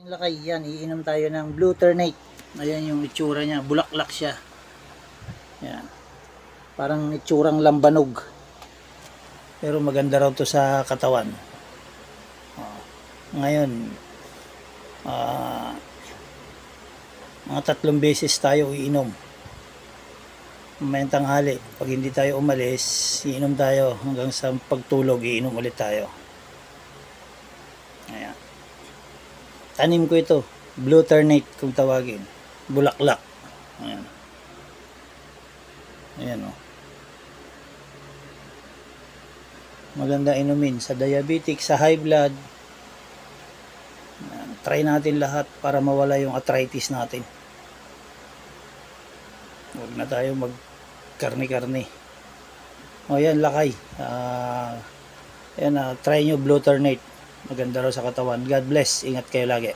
Lakay yan, iinom tayo ng Blue Ternate. Ayan yung itsura niya, bulaklak siya. Yan. Parang itsurang lambanog. Pero maganda raw to sa katawan. Ngayon, mga 3 beses tayo iinom. Mamayang tanghali, pag hindi tayo umalis, iinom tayo hanggang sa pagtulog, iinom ulit tayo. Ayan. Tanim ko ito, Blue Ternate kung tawagin. Bulaklak. Ayan. Ayan o. Maganda inumin sa diabetic, sa high blood. Ayan. Try natin lahat para mawala yung arthritis natin. Huwag na tayo magkarni-karni. O yan, lakay. Ayan, try nyo Blue Ternate. Maganda raw sa katawan. God bless. Ingat kayo lagi.